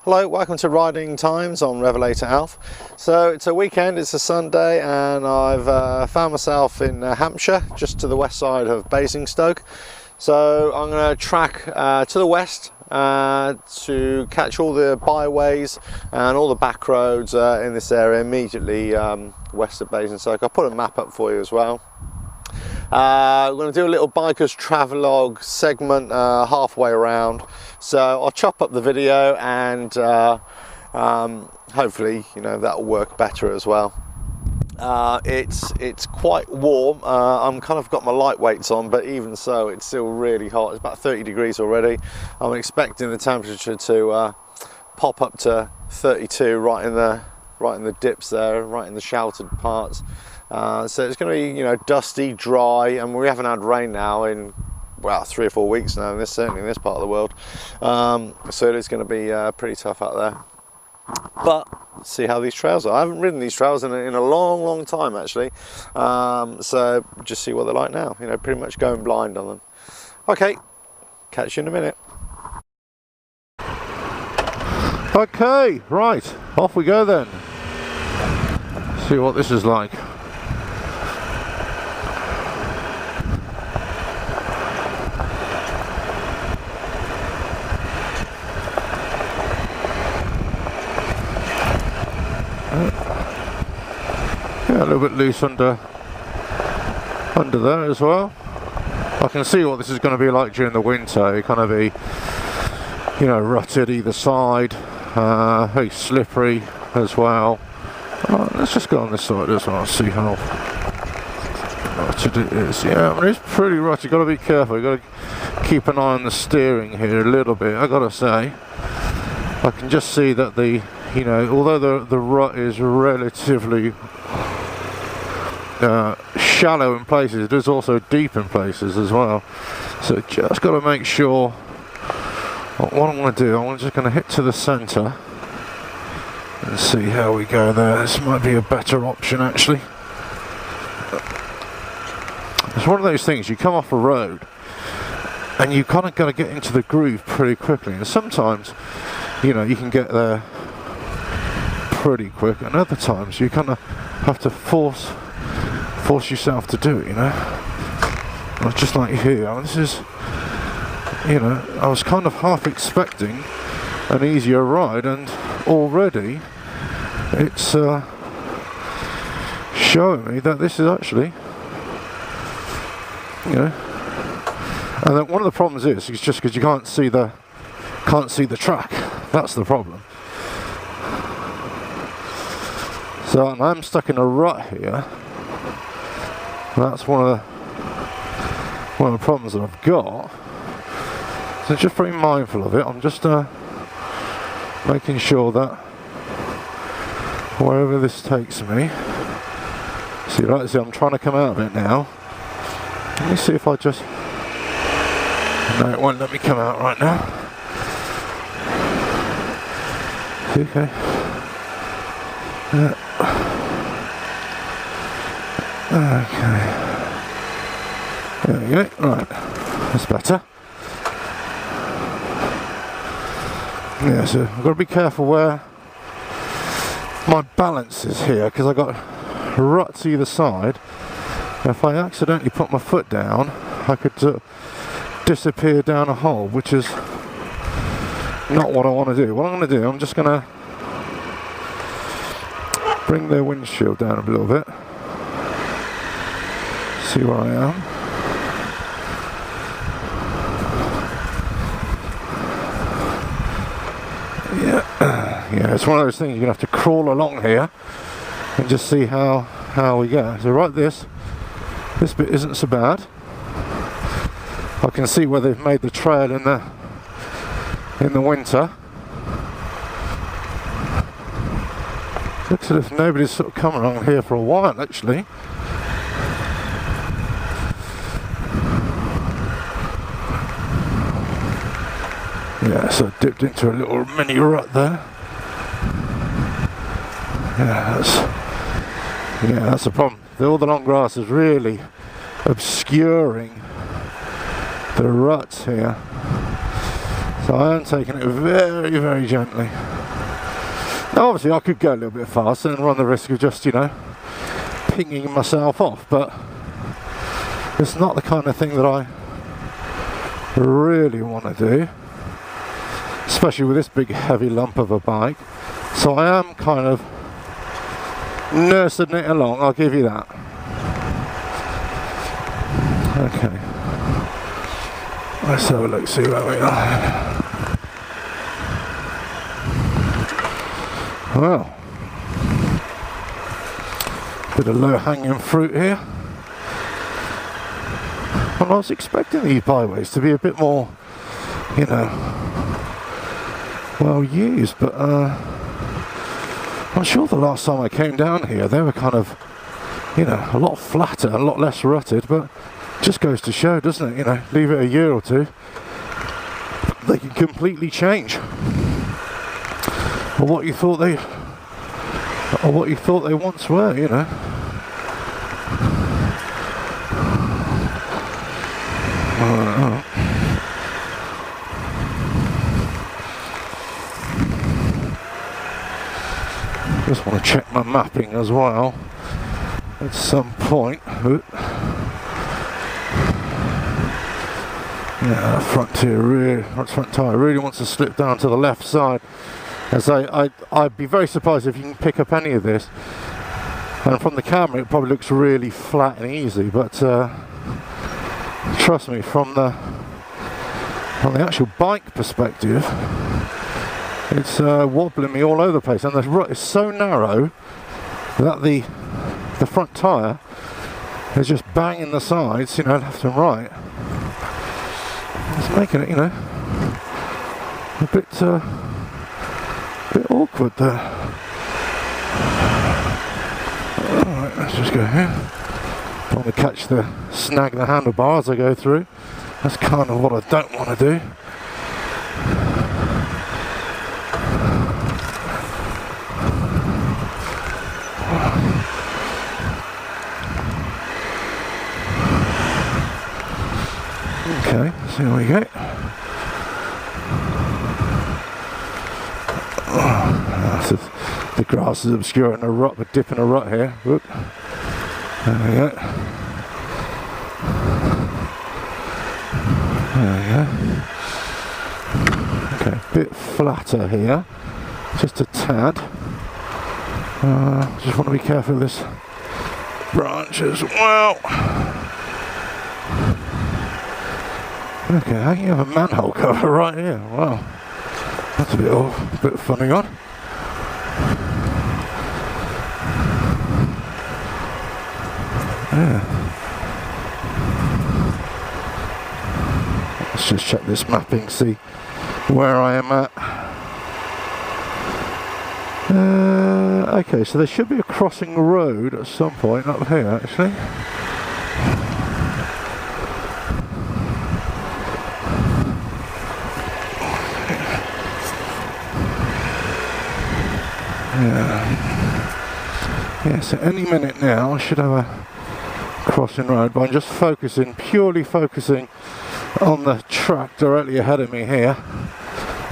Hello, welcome to Riding Times on Revelator Alf. So it's a weekend, it's a Sunday, and I've found myself in Hampshire, just to the west side of Basingstoke. So I'm going to track to the west to catch all the byways and all the back roads in this area immediately west of Basingstoke. I'll put a map up for you as well. We're going to do a little bikers travelogue segment halfway around, so I'll chop up the video and hopefully that'll work better as well. It's quite warm. I'm kind of got my lightweights on, but even so it's still really hot. It's about 30 degrees already. I'm expecting the temperature to pop up to 32 right in the dips there, right in the sheltered parts. So it's going to be dusty, dry, and we haven't had rain now in 3 or 4 weeks now, certainly in this part of the world. So it is going to be pretty tough out there. But see how these trails are. I haven't ridden these trails in a long time actually. So just see what they're like now. Pretty much going blind on them. Okay, catch you in a minute. Okay, right, off we go then. See what this is like. Yeah, a little bit loose under there as well. I can see what this is going to be like during the winter. It kind of be, rutted either side, very slippery as well. Let's just go on this side as well, see how rutted it is. Yeah, it's pretty rutted. You've got to be careful. You've got to keep an eye on the steering here a little bit. I got to say, I can just see that although the rut is relatively shallow in places, it is also deep in places as well. So just got to make sure. What I'm going to do, I'm just going to hit to the centre and see how we go there. This might be a better option actually. It's one of those things, you come off a road and you kind of got to get into the groove pretty quickly, and sometimes you can get there pretty quick, and other times you kind of have to force yourself to do it, Not just like here. This is, I was kind of half expecting an easier ride, and already it's showing me that this is actually, and then one of the problems is just because you can't see the track. That's the problem. So I'm stuck in a rut here. That's one of the problems that I've got. So just very mindful of it. I'm just making sure that wherever this takes me. See, I'm trying to come out of it now. Let me see if I just. No, it won't let me come out right now. Okay. Okay. There we go. Right. That's better. Yeah, so I've got to be careful where my balance is here, because I've got ruts either side. If I accidentally put my foot down, I could disappear down a hole, which is not what I want to do. What I'm going to do, I'm just going to bring the windshield down a little bit, see where I am. Yeah, it's one of those things you're going to have to crawl along here and just see how we go. So right, this bit isn't so bad. I can see where they've made the trail in the winter. Looks as if nobody's sort of come around here for a while actually. Yeah, so I dipped into a little mini rut there. Yeah, that's the problem. All the long grass is really obscuring the ruts here. So I am taking it very, very gently. Now obviously I could go a little bit faster and run the risk of just, you know, pinging myself off, but it's not the kind of thing that I really want to do, especially with this big heavy lump of a bike. So I am kind of nursing it along, I'll give you that. Okay, let's have a look, see where we are. Well, bit of low-hanging fruit here. Well, I was expecting these byways to be a bit more, you know, well used, but I'm sure the last time I came down here they were kind of, you know, a lot flatter, a lot less rutted, but just goes to show, doesn't it? You know, leave it a year or two, they can completely change. Or what you thought they once were, you know. Just want to check my mapping as well at some point. Yeah, front tyre really wants to slip down to the left side. As I'd be very surprised if you can pick up any of this. And from the camera it probably looks really flat and easy, but trust me, from the actual bike perspective, it's wobbling me all over the place, and the rut is so narrow that the front tyre is just banging the sides, you know, left and right. It's making it, you know, a bit awkward there. Alright, let's just go here. Don't want to snag the handlebar as I go through. That's kind of what I don't want to do. Okay, so here we go. The grass is obscuring the rut, but dipping a rut here. Whoop. There we go. There we go. Okay, a bit flatter here, just a tad. Just want to be careful of this branch as well. Okay, how can you have a manhole cover right here? Wow, that's a bit funny on. Yeah. Let's just check this mapping, see where I am at. Okay, so there should be a crossing road at some point up here, actually. Yeah, so any minute now I should have a crossing road, but I'm just purely focusing on the track directly ahead of me here,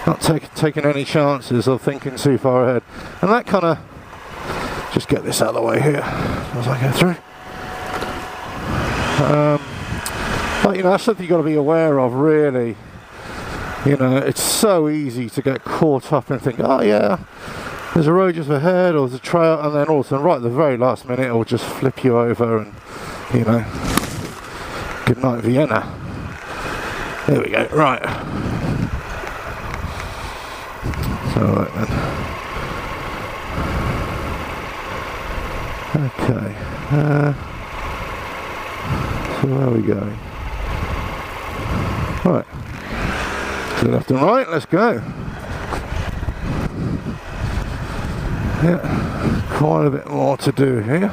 not taking any chances of thinking too far ahead. And that kind of, just get this out of the way here as I go through. But you know, that's something you've got to be aware of, really. You know, it's so easy to get caught up and think, oh yeah, there's a road just ahead, or there's a trail, and then all of a sudden, right at the very last minute, it'll just flip you over, and you know, good night Vienna. There we go, right. So, right then. Okay. So where are we going? Right. To the left and right, let's go. Yeah, quite a bit more to do here.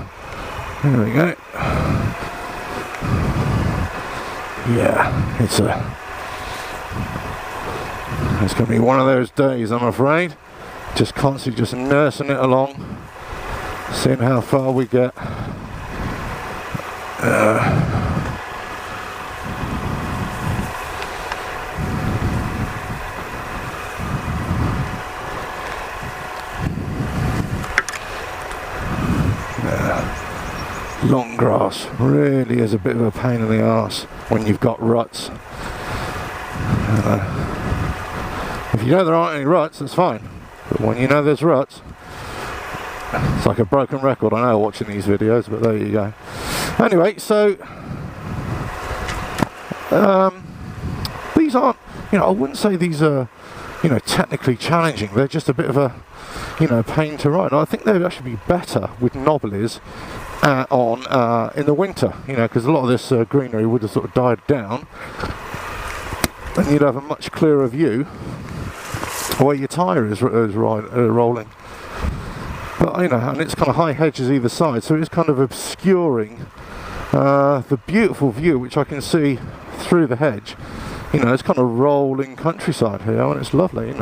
There we go. Yeah, it's going to be one of those days, I'm afraid. Just constantly just nursing it along, seeing how far we get. long grass really is a bit of a pain in the arse when you've got ruts. If you know there aren't any ruts, that's fine. But when you know there's ruts, it's like a broken record, I know, watching these videos, but there you go. Anyway, so these aren't, I wouldn't say these are, technically challenging. They're just a bit of a, pain to ride. I think they'd actually be better with knobblies on in the winter, because a lot of this greenery would have sort of died down, and you'd have a much clearer view where your tyre is rolling. But and it's kind of high hedges either side, so it's kind of obscuring the beautiful view which I can see through the hedge. It's kind of rolling countryside here, and it's lovely,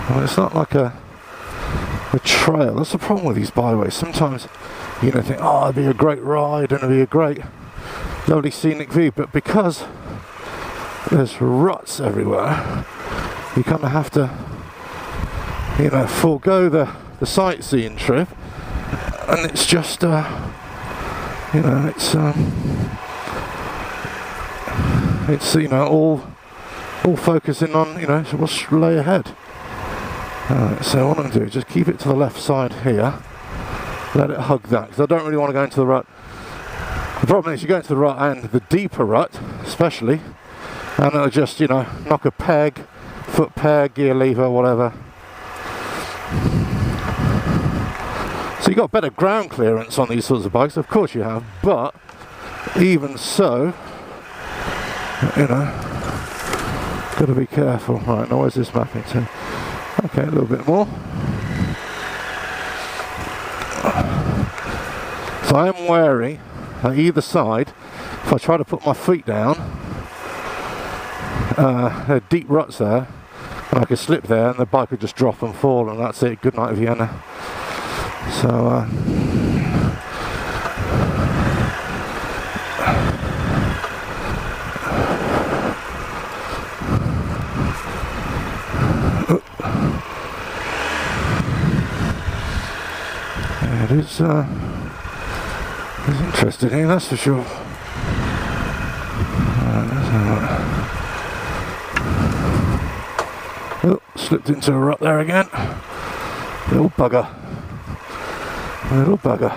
well, it's not like a trail. That's the problem with these byways. Sometimes think, oh, it'd be a great ride and it'd be a great lovely scenic view, but because there's ruts everywhere, you kind of have to forego the sightseeing trip, and it's just it's all focusing on what's lay ahead. So what I'm going to do is just keep it to the left side here, let it hug that, because I don't really want to go into the rut. The problem is you go into the rut, and the deeper rut especially, and it'll just knock a peg, foot peg, gear lever, whatever. So you've got better ground clearance on these sorts of bikes, of course you have, but even so, got to be careful. Right, now where's this mapping to? Okay, a little bit more. So I am wary at either side. If I try to put my feet down, there are deep ruts there, and I could slip there and the bike would just drop and fall, and that's it. Good night, Vienna. So it's interesting here, that's for sure. Oh, slipped into a rut there again. Little bugger. Little bugger.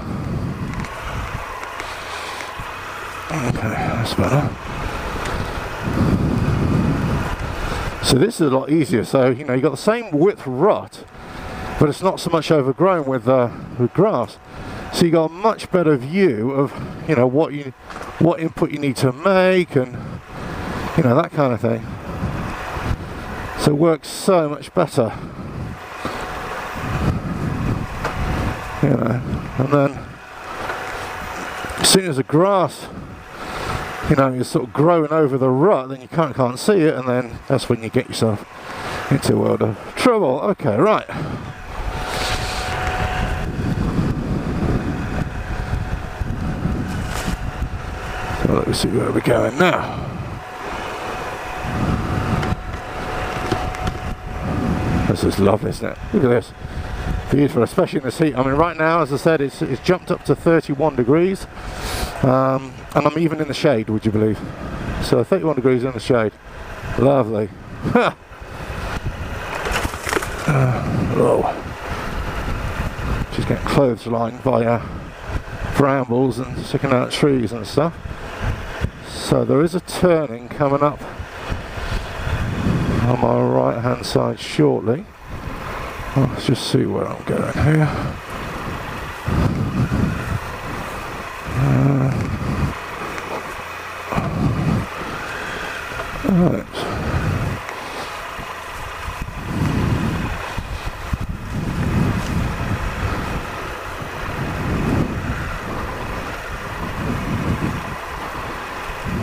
Okay, that's better. So this is a lot easier. So you've got the same width rut, but it's not so much overgrown with grass. So you got a much better view of what input you need to make, and that kind of thing. So it works so much better. And then as soon as the grass is sort of growing over the rut, then you can't see it, and then that's when you get yourself into a world of trouble. Okay, right. So let's see where we're going now. This is lovely, isn't it? Look at this. Beautiful, especially in this heat. I mean, right now, as I said, it's jumped up to 31 degrees. And I'm even in the shade, would you believe? So 31 degrees in the shade. Lovely. Just getting clotheslined by brambles and sticking out trees and stuff. So there is a turning coming up on my right hand side shortly. Let's just see where I'm going here. Right.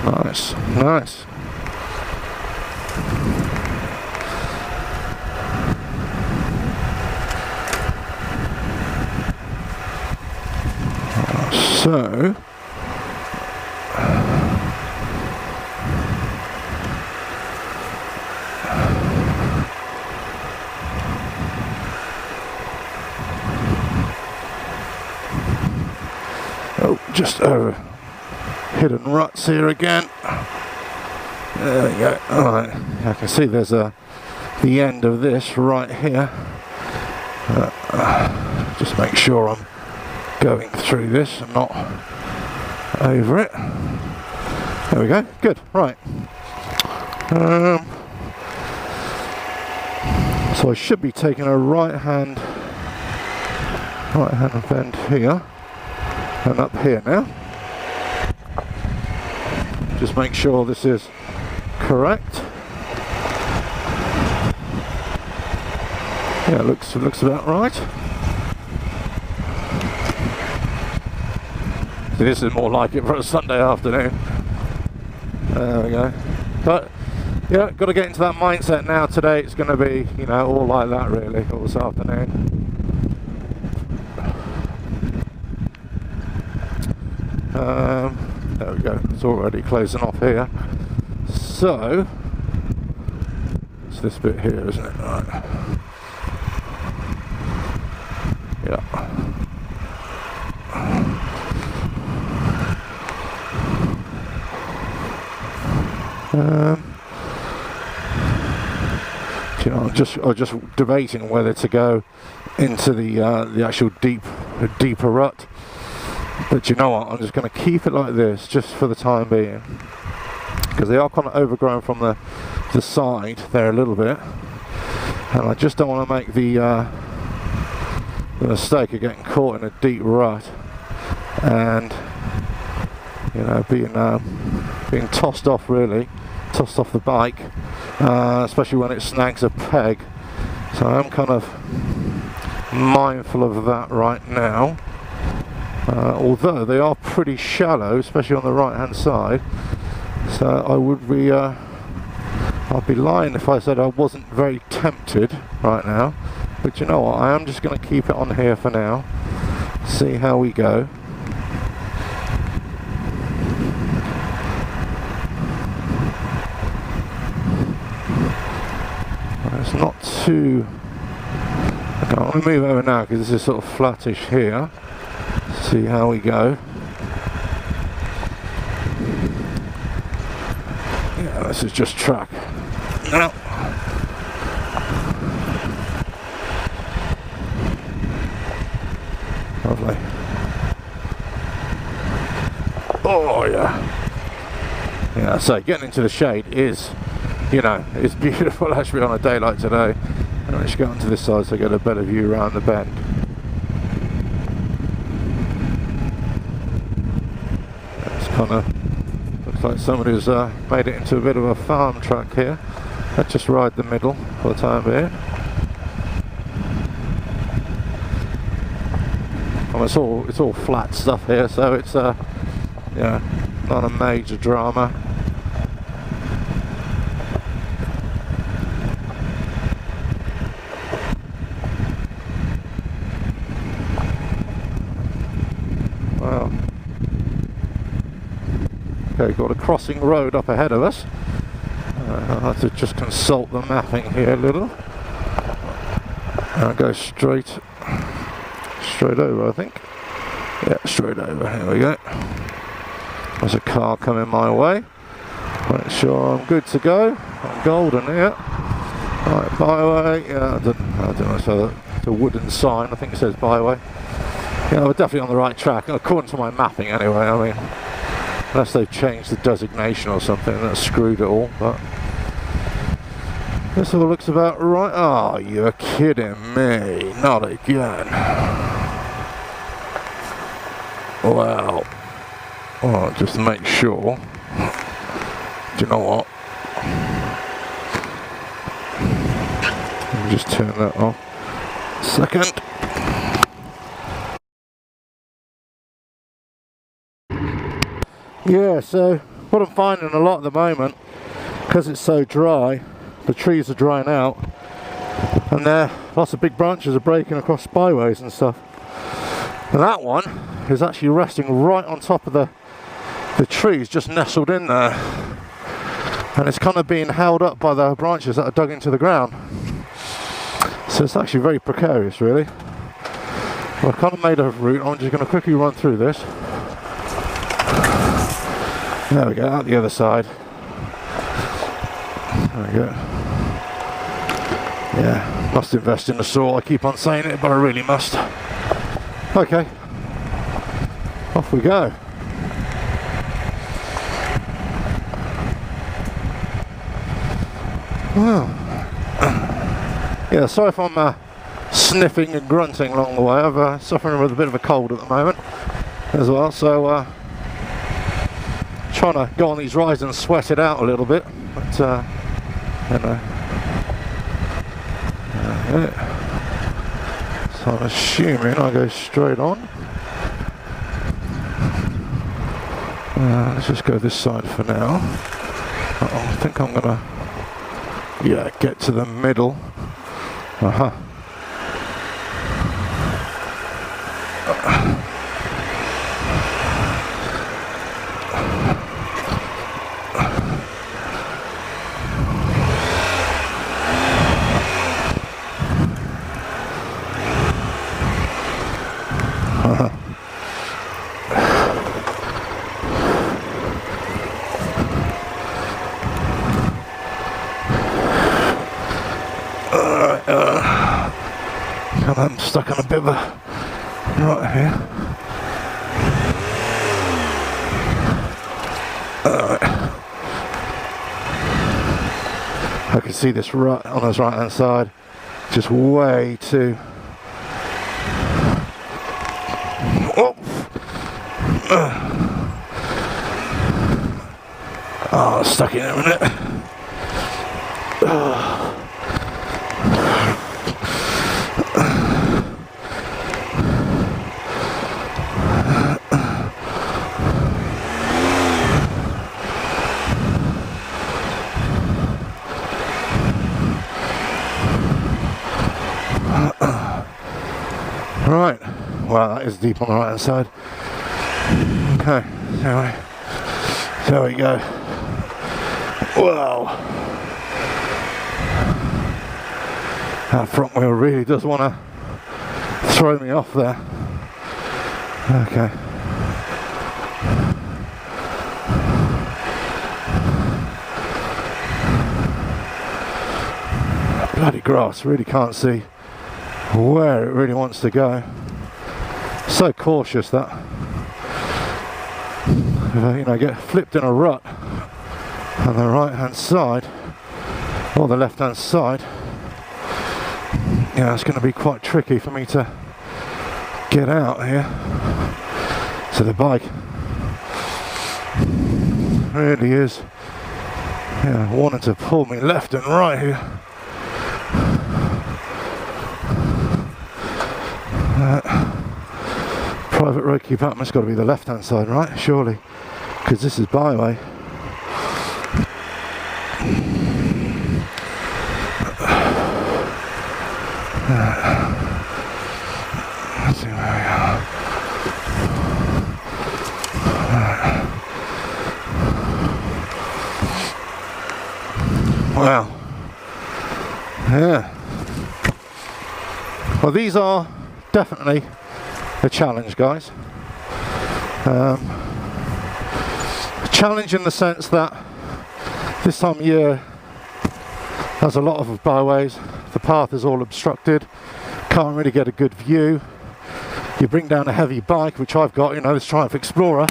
Nice, nice. So just over hidden ruts here again. There we go. Alright, I can see there's the end of this right here. Just make sure I'm going through this and not over it. There we go, good, right. So I should be taking a right hand bend here and up here now. Just make sure this is correct. Yeah, it looks about right. So this is more like it for a Sunday afternoon. There we go. But yeah, got to get into that mindset now. Today it's going to be, you know, all like that really, all this afternoon. There we go. It's already closing off here. So it's this bit here, isn't it? Right. Yeah. You know, I'm just debating whether to go into the actual deeper rut. But you know what? I'm just going to keep it like this just for the time being, because they are kind of overgrown from the side there a little bit, and I just don't want to make the mistake of getting caught in a deep rut and, you know, being tossed off the bike, especially when it snags a peg. So I'm kind of mindful of that right now. Although they are pretty shallow, especially on the right hand side, so I would be I'd be lying if I said I wasn't very tempted right now. But you know what, I am just going to keep it on here for now, see how we go. It's not too... Okay, I'm going to move over now because this is sort of flattish here. See how we go. Yeah, this is just track. Now, lovely. Oh yeah. Yeah, so getting into the shade is, you know, it's beautiful actually on a day like today. And let's go onto this side so I get a better view around the bend. Kind of looks like somebody's made it into a bit of a farm track here. Let's just ride the middle for the time being. Well, it's all flat stuff here, so it's yeah, not a major drama. Wow. Okay, got a crossing road up ahead of us. I'll have to just consult the mapping here a little. I'll go straight over, I think. Yeah, straight over. Here we go. There's a car coming my way. Make sure I'm good to go. I'm golden here. Right, Byway. Yeah, I don't know. So it's a wooden sign. I think it says Byway. Yeah, we're definitely on the right track, according to my mapping anyway. I mean, unless they've changed the designation or something, that's screwed it all. But this all looks about right. Oh, you're kidding me. Not again. Wow. Oh, just to make sure. Do you know what? Let me just turn that off. Second. Yeah, so what I'm finding a lot at the moment, because it's so dry, the trees are drying out, and lots of big branches are breaking across byways and stuff. And that one is actually resting right on top of the trees, just nestled in there, and it's kind of being held up by the branches that are dug into the ground. So it's actually very precarious, really. Well, I've kind of made a route. I'm just going to quickly run through this. There we go, out the other side. There we go. Yeah, must invest in the saw. I keep on saying it, but I really must. Okay, off we go. Well, yeah, sorry if I'm sniffing and grunting along the way. I'm suffering with a bit of a cold at the moment as well, so trying to go on these rides and sweat it out a little bit, but you know. So I'm assuming I go straight on. Let's just go this side for now. I think I'm gonna, yeah, get to the middle. I'm stuck on a bit of a right here. I can see this rut on his right hand side, just way too. Oh, stuck in it a minute. Right, wow, that is deep on the right hand side. Okay, there we go. Wow, that front wheel really does want to throw me off there. Okay. Bloody grass, really can't see where it really wants to go. So cautious that, you know, get flipped in a rut on the right hand side or the left hand side. Yeah, it's going to be quite tricky for me to get out here. So the bike really is, yeah, wanting to pull me left and right here. Private road keep up, it's got to be the left hand side, right? Surely, because this is Byway. Let's see where we are. Wow. Yeah. Well, these are definitely a challenge, guys. A challenge in the sense that this time of year there's a lot of byways, the path is all obstructed, can't really get a good view. You bring down a heavy bike, which I've got, you know, this Triumph Explorer.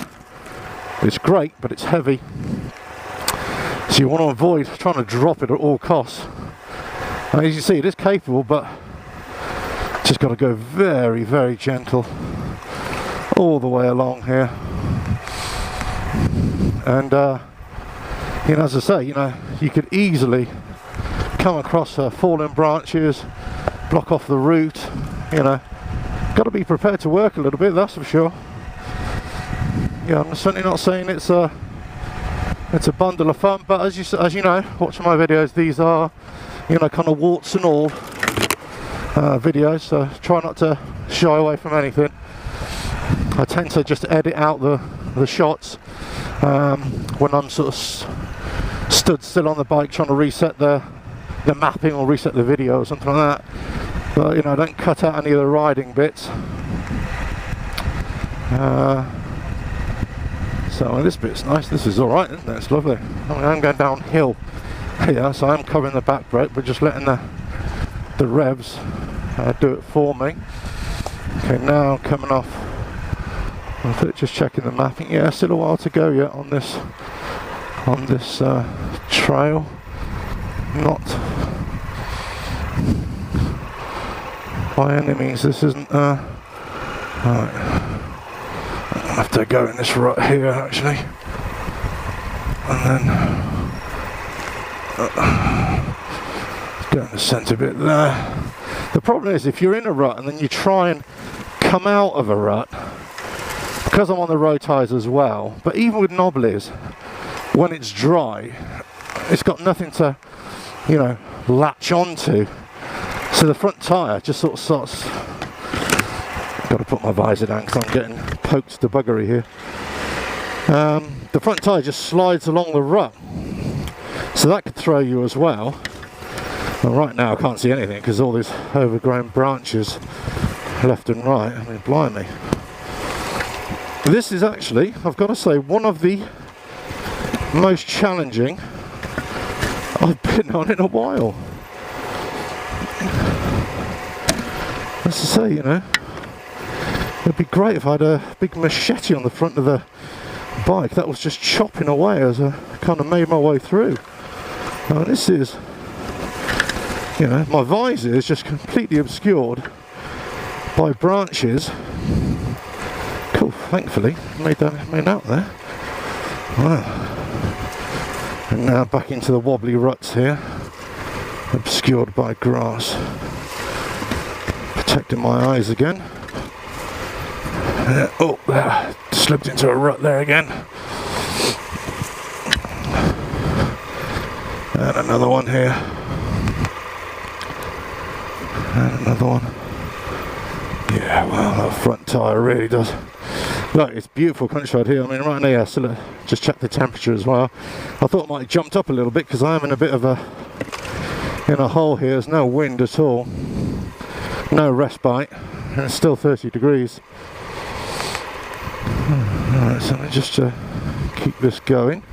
It's great, but it's heavy, so you want to avoid trying to drop it at all costs. And as you see, it is capable, but just got to go very, very gentle all the way along here. And you know, as I say, you know, you could easily come across fallen branches, block off the route. You know, got to be prepared to work a little bit, that's for sure. Yeah, I'm certainly not saying it's a bundle of fun, but as you know, watching my videos, these are, you know, kind of warts and all videos, so try not to shy away from anything. I tend to just edit out the shots when I'm sort of stood still on the bike trying to reset the mapping or reset the video or something like that. But you know, I don't cut out any of the So this bit's nice. This is alright, isn't it? It's lovely. I mean, I'm going downhill here, so I'm covering the back brake, but just letting the revs do it for me. Okay, now coming off. Just checking the mapping. Yeah, still a while to go yet on this trail. Not by any means. This isn't. Right. I have to go in this rut here actually, and then go in the centre bit there. The problem is if you're in a rut and then you try and come out of a rut, because I'm on the road tyres as well, but even with knobblies, when it's dry, it's got nothing to, you know, latch onto. So the front tyre just sort of starts. Got to put my visor down because I'm getting poked to buggery here. The front tyre just slides along the rut, so that could throw you as well. Well, right now I can't see anything because all these overgrown branches left and right. I mean, blimey. This is actually, I've got to say, one of the most challenging I've been on in a while. As I say, you know, it'd be great if I had a big machete on the front of the bike that was just chopping away as I kind of made my way through. Now this is, you know, my visor is just completely obscured by branches. Cool, thankfully made out there. Wow. And now back into the wobbly ruts here, obscured by grass. Protecting my eyes again. Oh, there, slipped into a rut there again. And another one here. And another one. Yeah, well, that front tyre really does. Look, it's beautiful countryside here. I mean, right now, still just check the temperature as well. I thought it might have jumped up a little bit because I am in a bit of a hole here. There's no wind at all, no respite, and it's still 30 degrees. Alright, so let me just keep this going.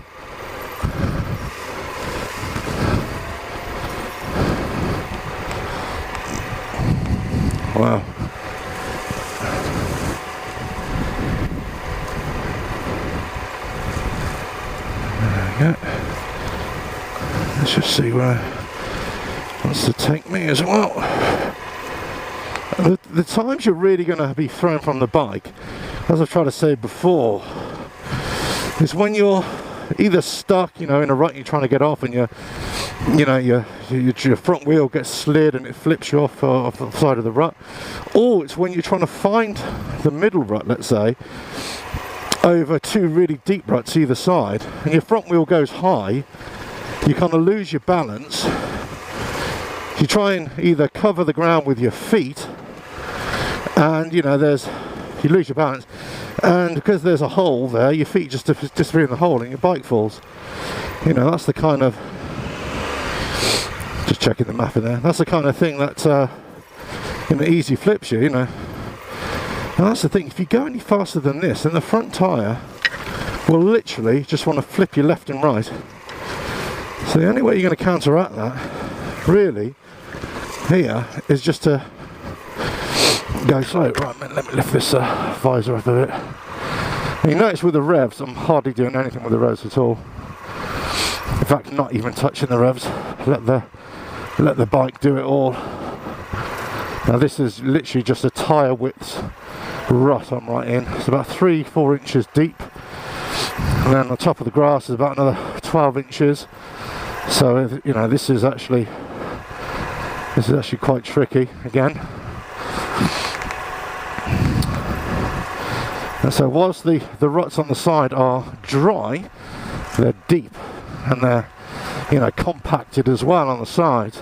Wow. There we go. Let's just see where it wants to take me as well. The times you're really going to be thrown from the bike, as I've tried to say before, is when you're either stuck, you know, in a rut, you're trying to get off, and your front wheel gets slid and it flips you off the side of the rut, or it's when you're trying to find the middle rut, let's say, over two really deep ruts either side, and your front wheel goes high, you kind of lose your balance. You try and either cover the ground with your feet, and you lose your balance, and because there's a hole there, your feet just disappear in the hole and your bike falls. You know, that's the kind of, just checking the map in there, that's the kind of thing that easy flips you, you know. And that's the thing, if you go any faster than this, then the front tyre will literally just want to flip you left and right. So the only way you're going to counteract that, really, here, is just to go slow. Right, man, let me lift this visor up a bit. And you notice with the revs, I'm hardly doing anything with the revs at all. In fact, not even touching the revs. Let the bike do it all. Now this is literally just a tyre width rut I'm right in. It's about 3-4 inches deep, and then on top of the grass is about another 12 inches. So you know, this is actually quite tricky again. And so whilst the ruts on the side are dry, they're deep and they're, you know, compacted as well on the side.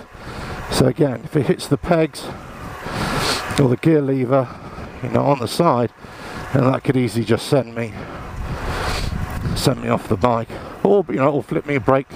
So again, if it hits the pegs or the gear lever, you know, on the side, then that could easily just send me off the bike, or, you know, or flip me a brake